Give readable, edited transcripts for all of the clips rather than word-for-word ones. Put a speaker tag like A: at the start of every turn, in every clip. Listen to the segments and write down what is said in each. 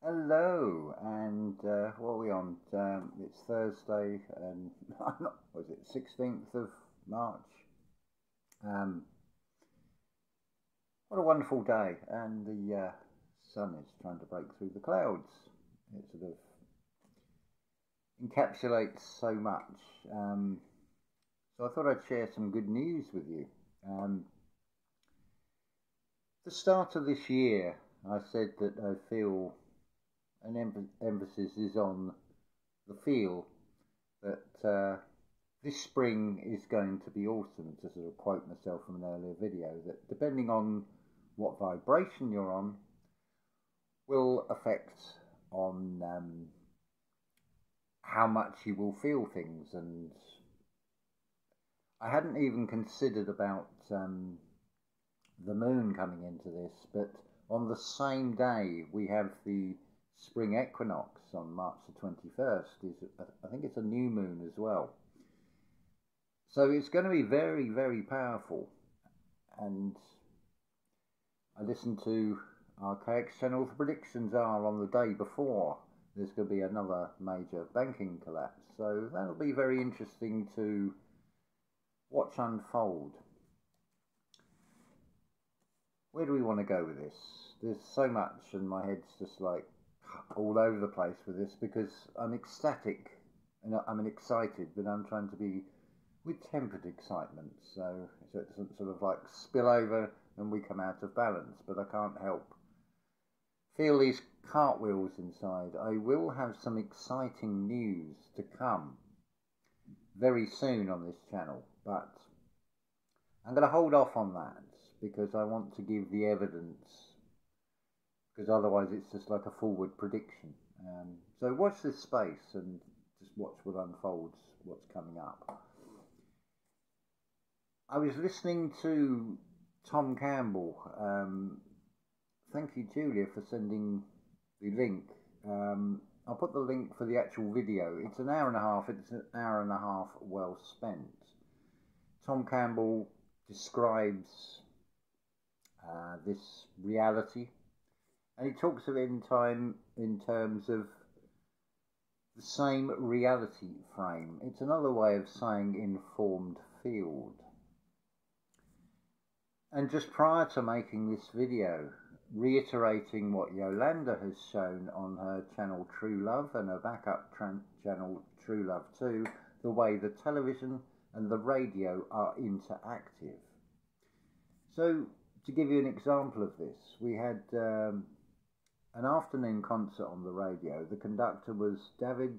A: Hello, and what are we on? It's Thursday, and was it 16th of March? Um, what a wonderful day, and the sun is trying to break through the clouds. It sort of encapsulates so much. So I thought I'd share some good news with you. The start of this year, I said that I feel an emphasis is on the feel that this spring is going to be awesome, to sort of quote myself from an earlier video, that depending on what vibration you're on will affect on how much you will feel things. And I hadn't even considered about the moon coming into this, but on the same day we have the Spring Equinox on March the 21st. I think it's a new moon as well. So it's going to be very, very powerful. And I listened to Archaix channel. The predictions are on the day before there's going to be another major banking collapse. So that'll be very interesting to watch unfold. Where do we want to go with this? There's so much, and my head's just like all over the place with this, because I'm ecstatic and I'm excited, but I'm trying to be with tempered excitement, so it doesn't sort of like spill over and we come out of balance. But I can't help feel these cartwheels inside. I will have some exciting news to come very soon on this channel, but I'm going to hold off on that because I want to give the evidence, because otherwise it's just like a forward prediction. So watch this space and just watch what unfolds, what's coming up. I was listening to Tom Campbell. Thank you, Julia, for sending the link. I'll put the link for the actual video. It's an hour and a half. It's an hour and a half well spent. Tom Campbell describes this reality, and he talks of it in terms of the same reality frame. It's another way of saying informed field. And just prior to making this video, reiterating what Yolanda has shown on her channel True Love and her backup channel True Love 2, the way the television and the radio are interactive. So, to give you an example of this, we had an afternoon concert on the radio. The conductor was David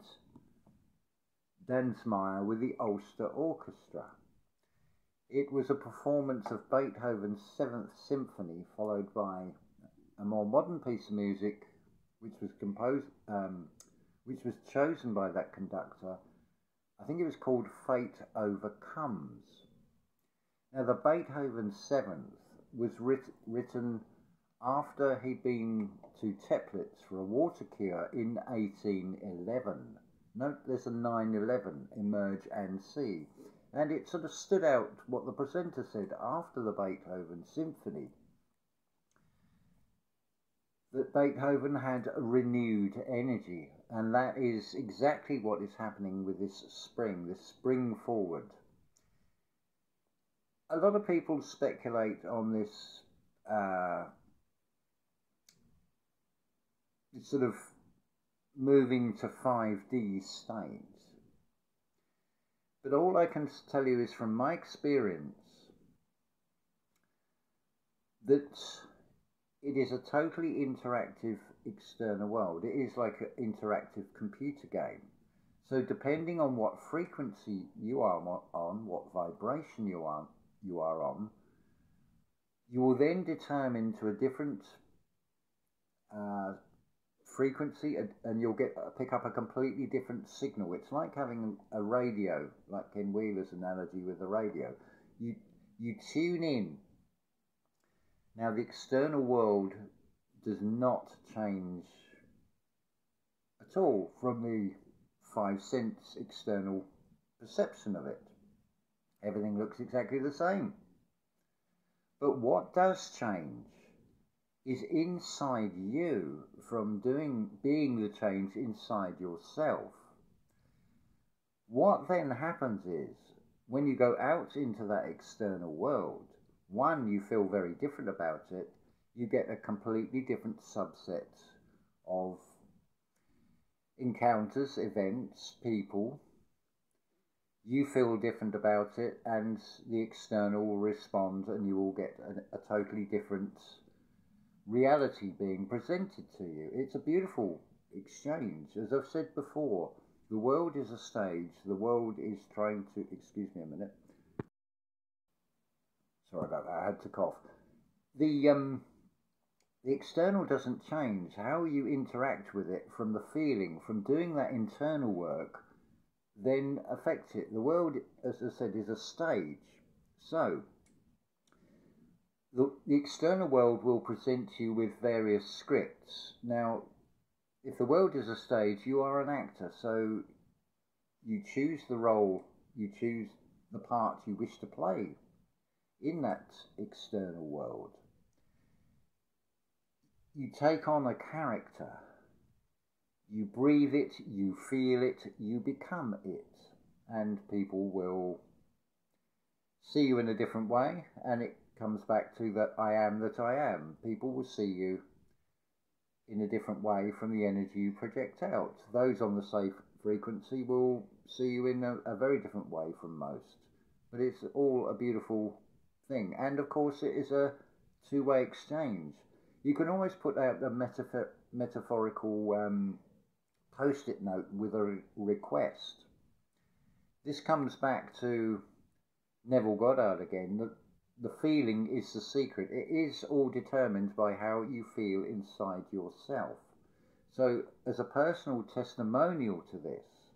A: Dansmeyer with the Ulster Orchestra. It was a performance of Beethoven's 7th Symphony, followed by a more modern piece of music, which was chosen by that conductor. I think it was called Fate Overcomes. Now, the Beethoven 7th was written after he'd been to Teplitz for a water cure in 1811. Note there's a 911, emerge and see. And it sort of stood out what the presenter said after the Beethoven Symphony, that Beethoven had renewed energy, and that is exactly what is happening with this spring forward. A lot of people speculate on this sort of moving to 5D state. But all I can tell you is from my experience that it is a totally interactive external world. It is like an interactive computer game. So depending on what frequency you are on, what vibration you are on, you will then determine to a different frequency, and you'll pick up a completely different signal. It's like having a radio, like Ken Wheeler's analogy with the radio. You tune in. Now, the external world does not change at all from the 5 sense external perception of it. Everything looks exactly the same. But what does change is inside you from being the change inside yourself. What then happens is, when you go out into that external world, one, you feel very different about it. You get a completely different subset of encounters, events, people. You feel different about it, and the external will respond, and you will get a totally different reality being presented to you. It's a beautiful exchange. As I've said before, the world is a stage. The world is trying to... Excuse me a minute. Sorry about that. I had to cough. The external doesn't change. How you interact with it, from the feeling, from doing that internal work, then affects it. The world, as I said, is a stage. So, the external world will present you with various scripts. Now, if the world is a stage, you are an actor, so you choose the role, you choose the part you wish to play in that external world. You take on a character, you breathe it, you feel it, you become it, and people will see you in a different way, and it comes back to that I am that I am. People will see you in a different way from the energy you project out. Those on the safe frequency will see you in a very different way from most. But it's all a beautiful thing. And of course it is a two-way exchange. You can always put out a metaphorical post-it note with a request. This comes back to Neville Goddard again. The feeling is the secret. It is all determined by how you feel inside yourself. So, as a personal testimonial to this,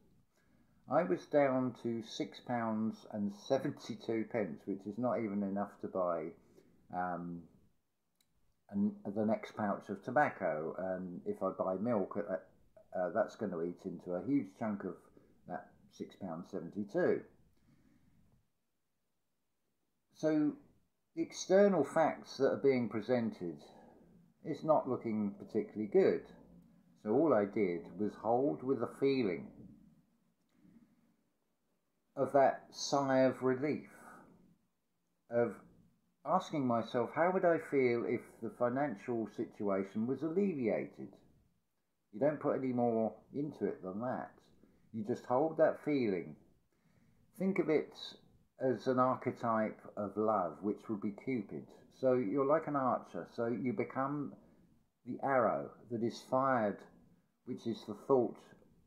A: I was down to £6.72, which is not even enough to buy the next pouch of tobacco. And if I buy milk, that's going to eat into a huge chunk of that £6.72. So, the external facts that are being presented is not looking particularly good. So all I did was hold with a feeling of that sigh of relief, of asking myself, how would I feel if the financial situation was alleviated? You don't put any more into it than that. You just hold that feeling. Think of it as an archetype of love, which would be Cupid. So you're like an archer, so you become the arrow that is fired, which is the thought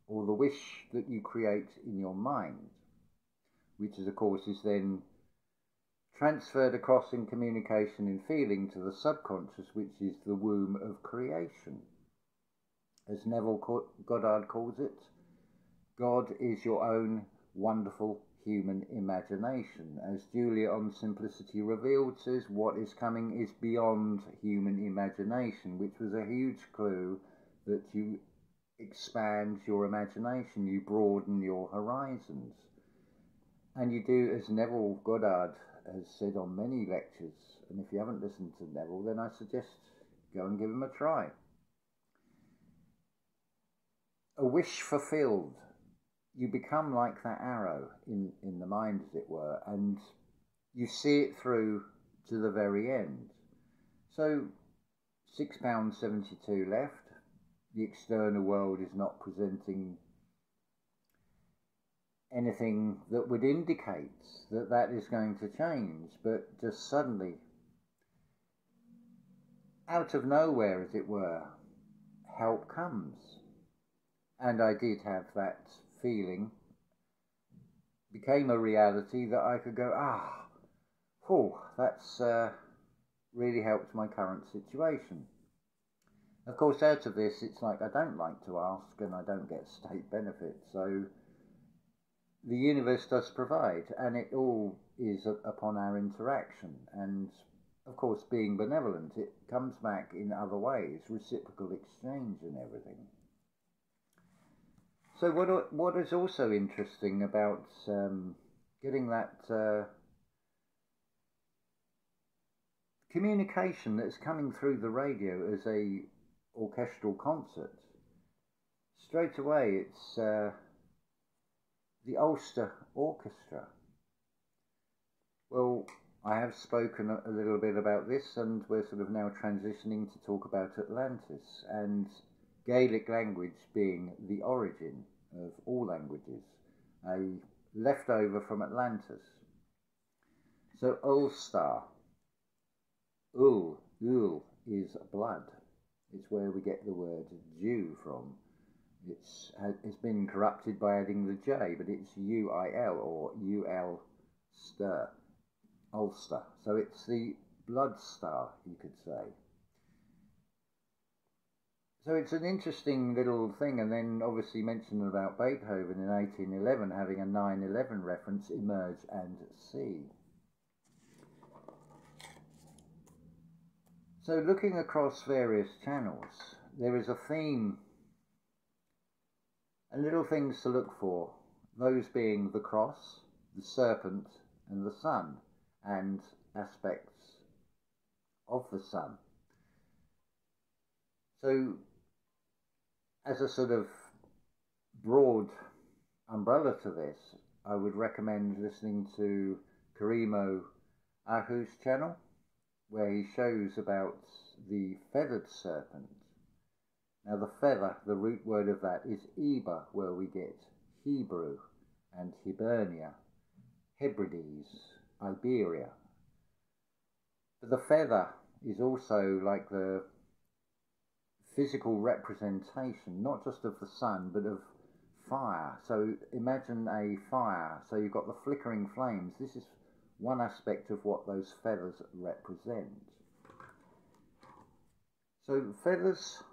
A: or the wish that you create in your mind, which is, of course, is then transferred across in communication and feeling to the subconscious, which is the womb of creation. As Neville Goddard calls it, God is your own wonderful human imagination. As Julia on Simplicity Revealed says, what is coming is beyond human imagination, which was a huge clue that you expand your imagination, you broaden your horizons. And you do, as Neville Goddard has said on many lectures, and if you haven't listened to Neville, then I suggest go and give him a try. A wish fulfilled. You become like that arrow in the mind, as it were, and you see it through to the very end. So, £6.72 left. The external world is not presenting anything that would indicate that that is going to change, but just suddenly, out of nowhere, as it were, help comes. And I did have that feeling, became a reality that I could go, that's really helped my current situation. Of course, out of this, it's like I don't like to ask and I don't get state benefits. So the universe does provide, and it all is upon our interaction. And of course, being benevolent, it comes back in other ways, reciprocal exchange and everything. So what is also interesting about getting that communication that's coming through the radio as a orchestral concert. Straight away, it's the Ulster Orchestra. Well, I have spoken a little bit about this, and we're sort of now transitioning to talk about Atlantis, and Gaelic language being the origin of all languages, a leftover from Atlantis. So Ulster, Ul is blood. It's where we get the word Jew from. It's been corrupted by adding the J, but it's UIL or UL-ster. Ulster. So it's the blood star, you could say. So it's an interesting little thing, and then obviously mentioned about Beethoven in 1811 having a 9/11 reference, emerge and see. So looking across various channels, there is a theme and little things to look for, those being the cross, the serpent, and the sun, and aspects of the sun. So as a sort of broad umbrella to this, I would recommend listening to Karimo Ahu's channel, where he shows about the feathered serpent. Now the feather, the root word of that is Eba, where we get Hebrew and Hibernia, Hebrides, Iberia. But the feather is also like the physical representation, not just of the sun, but of fire. So imagine a fire. So you've got the flickering flames. This is one aspect of what those feathers represent. So feathers,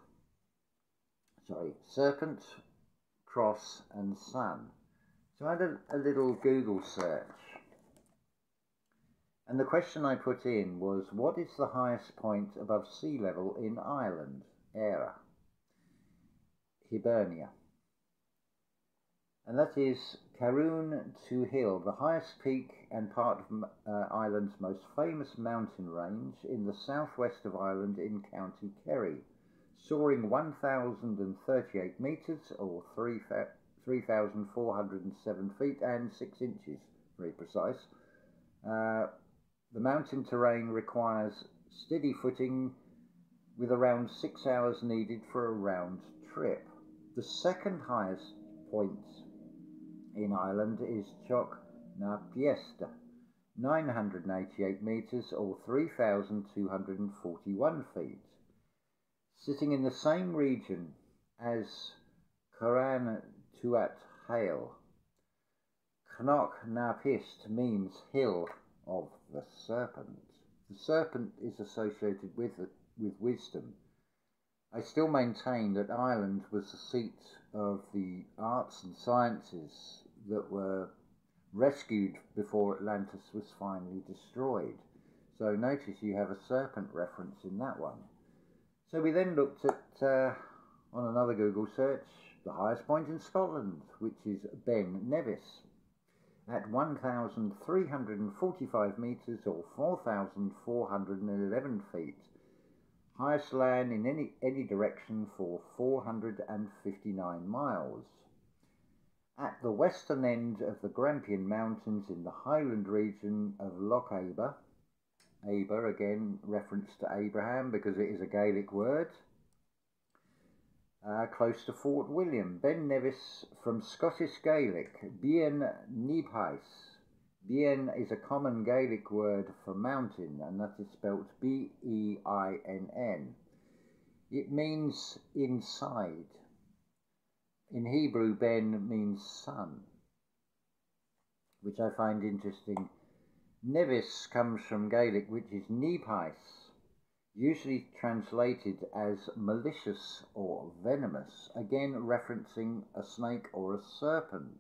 A: serpent, cross, and sun. So I had a little Google search. And the question I put in was, what is the highest point above sea level in Ireland? Era. Hibernia. And that is Carroon to Hill, the highest peak and part of Ireland's most famous mountain range in the southwest of Ireland in County Kerry, soaring 1,038 metres or 3,407 feet and 6 inches, very precise. The mountain terrain requires steady footing with around 6 hours needed for a round trip. The second highest point in Ireland is Choc na Piesta, 988 metres or 3,241 feet. Sitting in the same region as Coran Tuat Hale. Knock na Pist means hill of the serpent. The serpent is associated with wisdom. I still maintain that Ireland was the seat of the arts and sciences that were rescued before Atlantis was finally destroyed. So notice you have a serpent reference in that one. So we then looked at, on another Google search, the highest point in Scotland, which is Ben Nevis, at 1,345 metres or 4,411 feet. Highest land in any direction for 459 miles. At the western end of the Grampian Mountains in the Highland region of Loch Aber, Aber again reference to Abraham because it is a Gaelic word, close to Fort William. Ben Nevis from Scottish Gaelic, Bien Nibhais. Bien is a common Gaelic word for mountain, and that is spelt B-E-I-N-N. It means inside. In Hebrew, Ben means sun, which I find interesting. Nevis comes from Gaelic, which is Nibhais, usually translated as malicious or venomous, again referencing a snake or a serpent.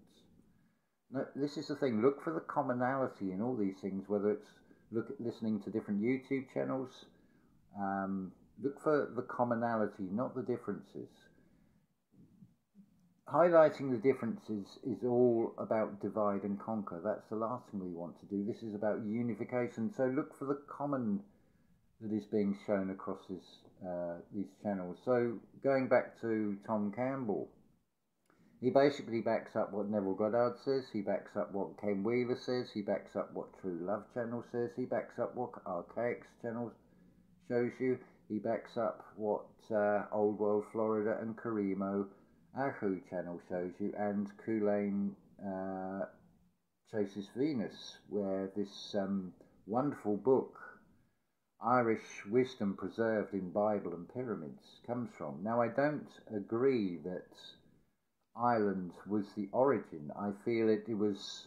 A: Now, this is the thing, look for the commonality in all these things, whether it's listening to different YouTube channels, look for the commonality, not the differences. Highlighting the differences is all about divide and conquer. That's the last thing we want to do. This is about unification. So look for the common that is being shown across these channels. So going back to Tom Campbell, he basically backs up what Neville Goddard says, he backs up what Ken Wheeler says, he backs up what True Love channel says, he backs up what Archaix channel shows you, he backs up what Old World Florida and Karimo Archaix channel shows you, and Kulain Chases Venus, where this wonderful book, Irish Wisdom Preserved in Bible and Pyramids, comes from. Now, I don't agree that Ireland was the origin. I feel it was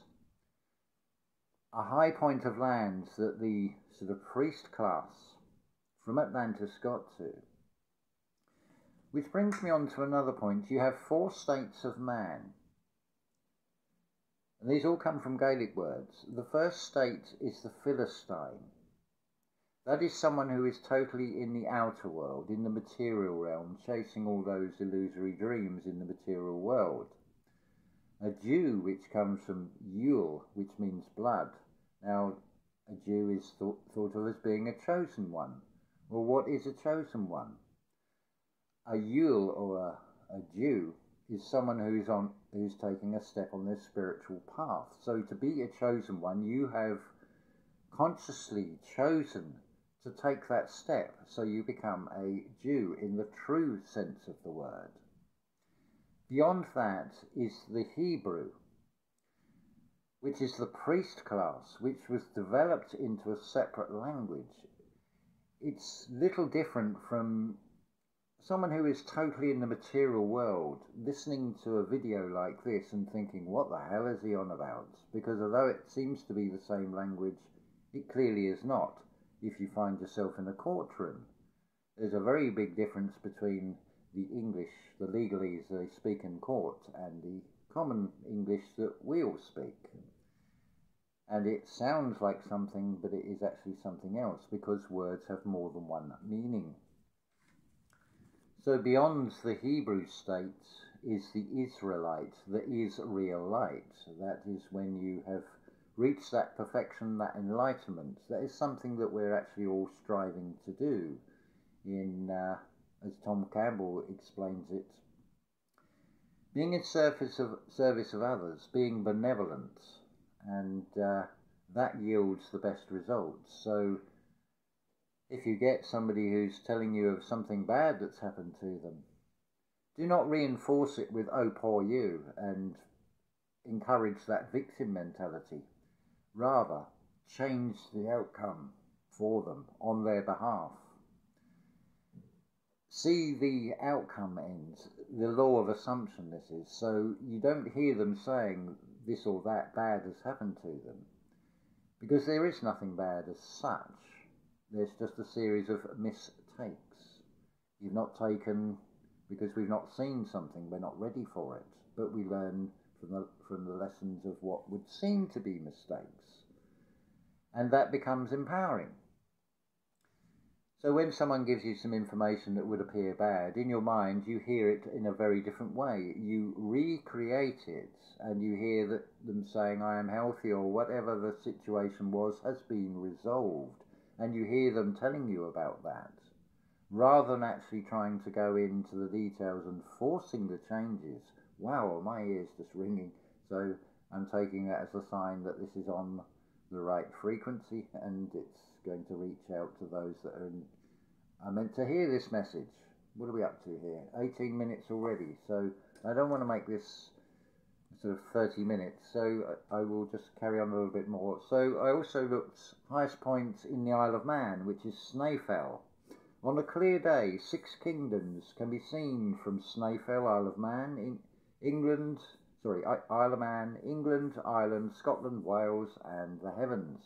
A: a high point of lands that the sort of priest class from Atlantis got to. Which brings me on to another point. You have 4 states of man. And these all come from Gaelic words. The first state is the Philistine. That is someone who is totally in the outer world, in the material realm, chasing all those illusory dreams in the material world. A Jew, which comes from Yule, which means blood. Now, a Jew is thought of as being a chosen one. Well, what is a chosen one? A Yule, or a Jew, is someone who's taking a step on their spiritual path. So to be a chosen one, you have consciously chosen to take that step, so you become a Jew in the true sense of the word. Beyond that is the Hebrew, which is the priest class, which was developed into a separate language. It's little different from someone who is totally in the material world, listening to a video like this and thinking, what the hell is he on about? Because although it seems to be the same language, it clearly is not. If you find yourself in a courtroom, there's a very big difference between the English, the legalese they speak in court, and the common English that we all speak. And it sounds like something, but it is actually something else, because words have more than one meaning. So beyond the Hebrew state is the Israelite, the Israelite. That is when you have reached that perfection, that enlightenment. That is something that we're actually all striving to do in, as Tom Campbell explains it, being in service of others, being benevolent, and that yields the best results. So if you get somebody who's telling you of something bad that's happened to them, do not reinforce it with, oh, poor you, and encourage that victim mentality. Rather, change the outcome for them on their behalf. See the outcome ends, the law of assumption this is, so you don't hear them saying this or that bad has happened to them, because there is nothing bad as such. There's just a series of mistakes. You've not taken, because we've not seen something, we're not ready for it, but we learn from the lessons of what would seem to be mistakes. And that becomes empowering. So when someone gives you some information that would appear bad, in your mind you hear it in a very different way. You recreate it, and you hear them saying, I am healthy, or whatever the situation was has been resolved. And you hear them telling you about that, rather than actually trying to go into the details and forcing the changes. Wow, my ear's just ringing. So I'm taking that as a sign that this is on the right frequency, and it's going to reach out to those that are meant to hear this message. What are we up to here? 18 minutes already, so I don't want to make this sort of 30 minutes, so I will just carry on a little bit more. So I also looked highest point in the Isle of Man, which is Snaefell. On a clear day, 6 kingdoms can be seen from Snaefell, Isle of Man, in England, Isle of Man, England, Ireland, Scotland, Wales, and the heavens.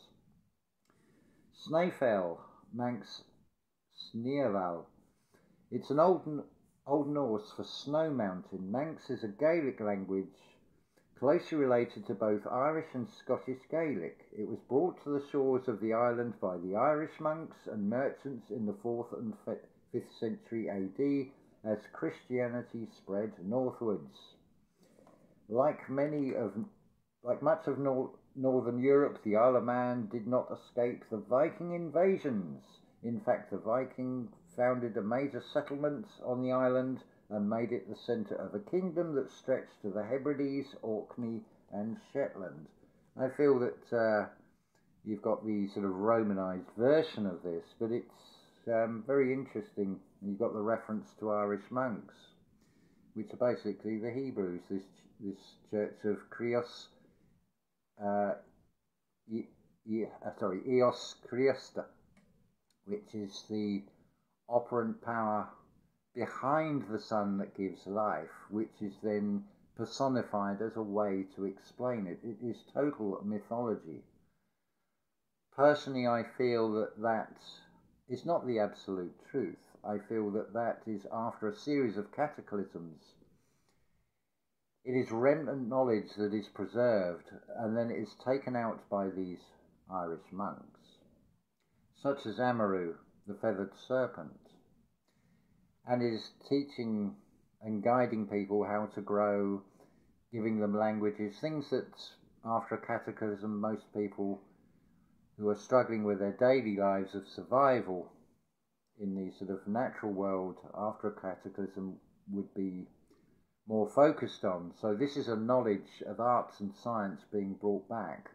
A: Snaefell, Manx Sneaval. It's an Old Norse for snow mountain. Manx is a Gaelic language closely related to both Irish and Scottish Gaelic. It was brought to the shores of the island by the Irish monks and merchants in the 4th and 5th century AD as Christianity spread northwards. Like much of Northern Europe, the Isle of Man did not escape the Viking invasions. In fact, the Viking founded a major settlement on the island and made it the centre of a kingdom that stretched to the Hebrides, Orkney and Shetland. I feel that you've got the sort of Romanised version of this, but it's very interesting. You've got the reference to Irish monks, which are basically the Hebrews, this church of Krios, Eos Kriesta, which is the operant power behind the sun that gives life, which is then personified as a way to explain it. It is total mythology. Personally, I feel that that is not the absolute truth. I feel that that is after a series of cataclysms. It is remnant knowledge that is preserved, and then it is taken out by these Irish monks, such as Amaru, the feathered serpent, and is teaching and guiding people how to grow, giving them languages, things that after a cataclysm most people who are struggling with their daily lives of survival in the sort of natural world after a cataclysm would be more focused on. So this is a knowledge of arts and science being brought back.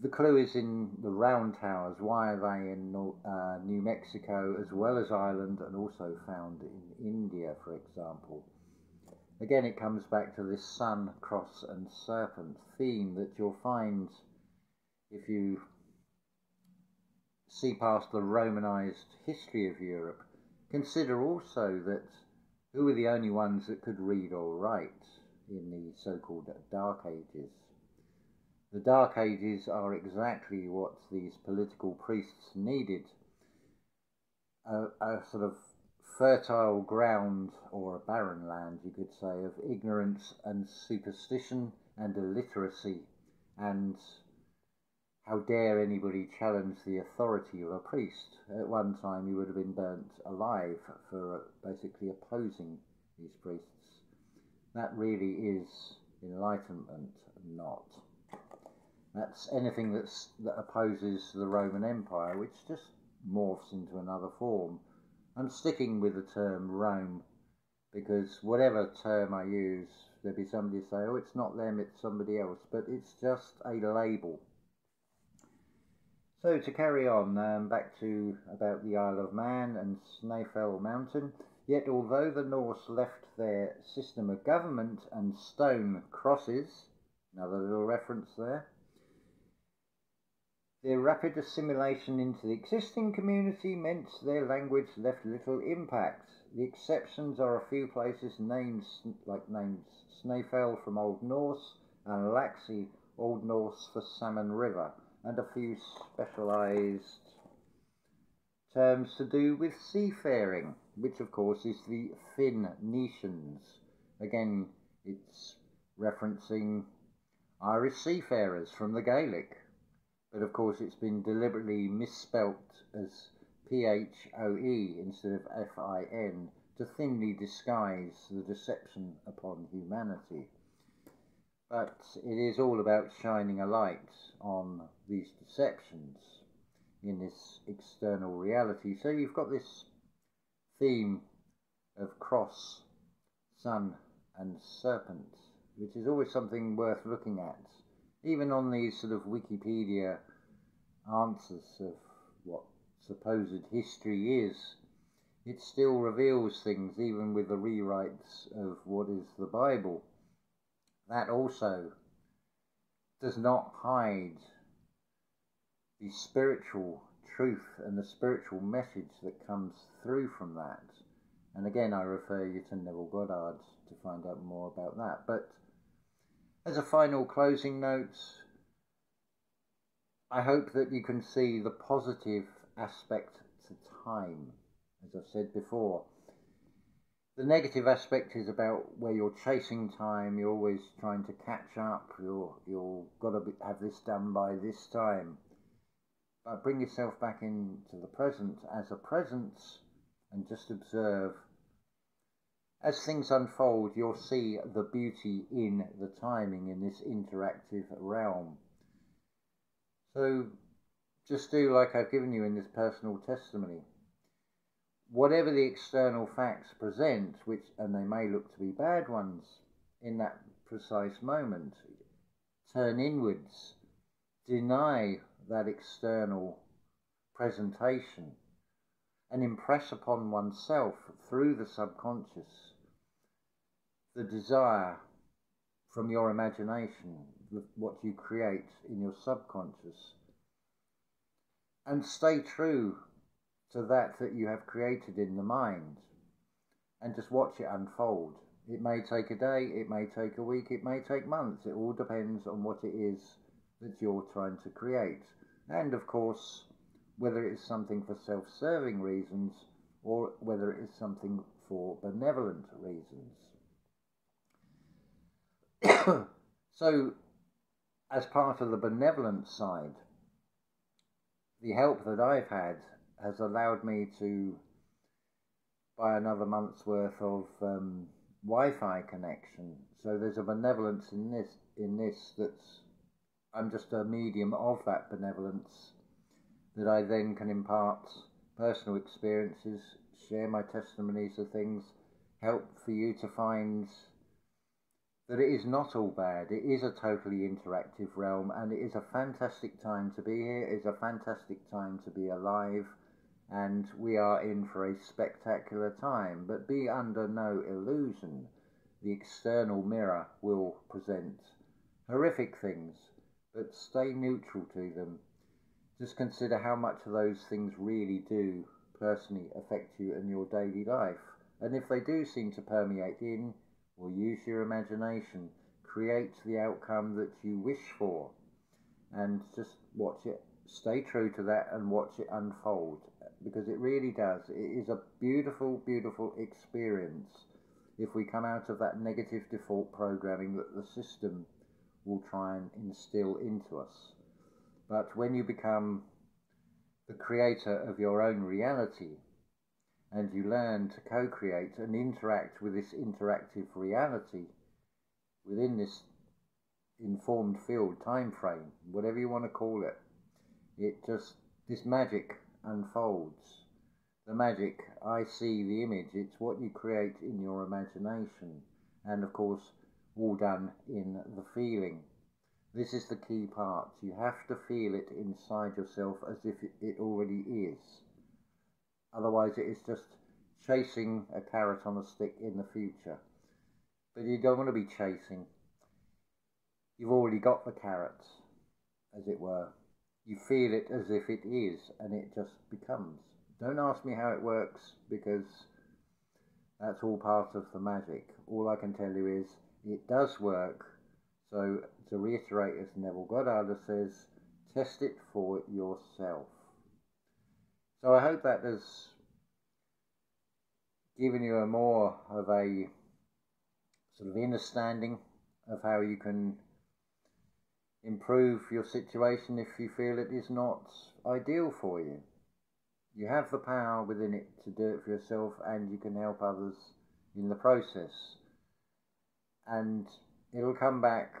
A: The clue is in the round towers. Why are they in New Mexico as well as Ireland, and also found in India, for example? Again, it comes back to this sun, cross and serpent theme that you'll find if you see past the Romanised history of Europe. Consider also that who were the only ones that could read or write in the so-called Dark Ages. The Dark Ages are exactly what these political priests needed. A sort of fertile ground, or a barren land, you could say, of ignorance and superstition and illiteracy, and how dare anybody challenge the authority of a priest? At one time he would have been burnt alive for basically opposing these priests. That really is enlightenment, not. That's anything that opposes the Roman Empire, which just morphs into another form. I'm sticking with the term Rome, because whatever term I use, there'll be somebody say, oh, it's not them, it's somebody else, but it's just a label. So to carry on, back to about the Isle of Man and Snaefell Mountain. Yet although the Norse left their system of government and stone crosses, another little reference there, their rapid assimilation into the existing community meant their language left little impact. The exceptions are a few places named Snaefell from Old Norse and Laxey, Old Norse for Salmon River, and a few specialised terms to do with seafaring, which of course is the Phoenicians. Again, it's referencing Irish seafarers from the Gaelic, but of course it's been deliberately misspelt as P-H-O-E instead of F-I-N to thinly disguise the deception upon humanity. But it is all about shining a light on these deceptions in this external reality. So you've got this theme of cross, sun and serpent, which is always something worth looking at. Even on these sort of Wikipedia answers of what supposed history is, it still reveals things, even with the rewrites of what is the Bible. That also does not hide the spiritual truth and the spiritual message that comes through from that. And again, I refer you to Neville Goddard to find out more about that. But as a final closing note, I hope that you can see the positive aspect to time, as I've said before. The negative aspect is about where you're chasing time, you're always trying to catch up, you're got to have this done by this time. But bring yourself back into the present as a presence and just observe. As things unfold, you'll see the beauty in the timing in this interactive realm. So just do like I've given you in this personal testimony. Whatever the external facts present, and they may look to be bad ones in that precise moment, turn inwards, deny that external presentation, and impress upon oneself through the subconscious the desire from your imagination, what you create in your subconscious, and stay true to that you have created in the mind, and just watch it unfold. It may take a day, it may take a week, it may take months. It all depends on what it is that you're trying to create, and of course whether it is something for self-serving reasons or whether it is something for benevolent reasons. So, as part of the benevolent side, the help that I've had has allowed me to buy another month's worth of Wi-Fi connection. So there's a benevolence in this that's, I'm just a medium of that benevolence, that I then can impart personal experiences, share my testimonies of things, help for you to find that it is not all bad. It is a totally interactive realm, and it is a fantastic time to be here. It is a fantastic time to be alive, and we are in for a spectacular time. But be under no illusion. The external mirror will present horrific things, but stay neutral to them. Just consider how much of those things really do personally affect you in your daily life. And if they do seem to permeate in, or use your imagination, create the outcome that you wish for, and just watch it, stay true to that and watch it unfold, because it really does. It is a beautiful, beautiful experience if we come out of that negative default programming that the system will try and instill into us. But when you become the creator of your own reality, and you learn to co-create and interact with this interactive reality within this informed field, time frame, whatever you want to call it, this magic unfolds. The magic, I see the image, it's what you create in your imagination, and of course all done in the feeling. This is the key part. You have to feel it inside yourself as if it already is. Otherwise it is just chasing a carrot on a stick in the future. But you don't want to be chasing. You've already got the carrot, as it were. You feel it as if it is, and it just becomes. Don't ask me how it works, because that's all part of the magic. All I can tell you is it does work. So to reiterate, as Neville Goddard says, test it for yourself. So I hope that has given you a more of a sort of understanding of how you can improve your situation if you feel it is not ideal for you. You have the power within it to do it for yourself, and you can help others in the process. And it'll come back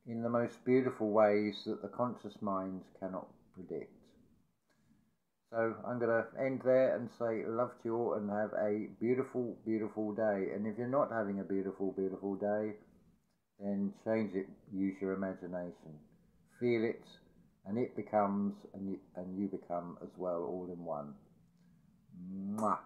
A: in the most beautiful ways that the conscious mind cannot predict. So I'm going to end there and say love to you all, and have a beautiful, beautiful day. And if you're not having a beautiful, beautiful day, then change it. Use your imagination. Feel it, and it becomes, and you become as well, all in one. Mwah.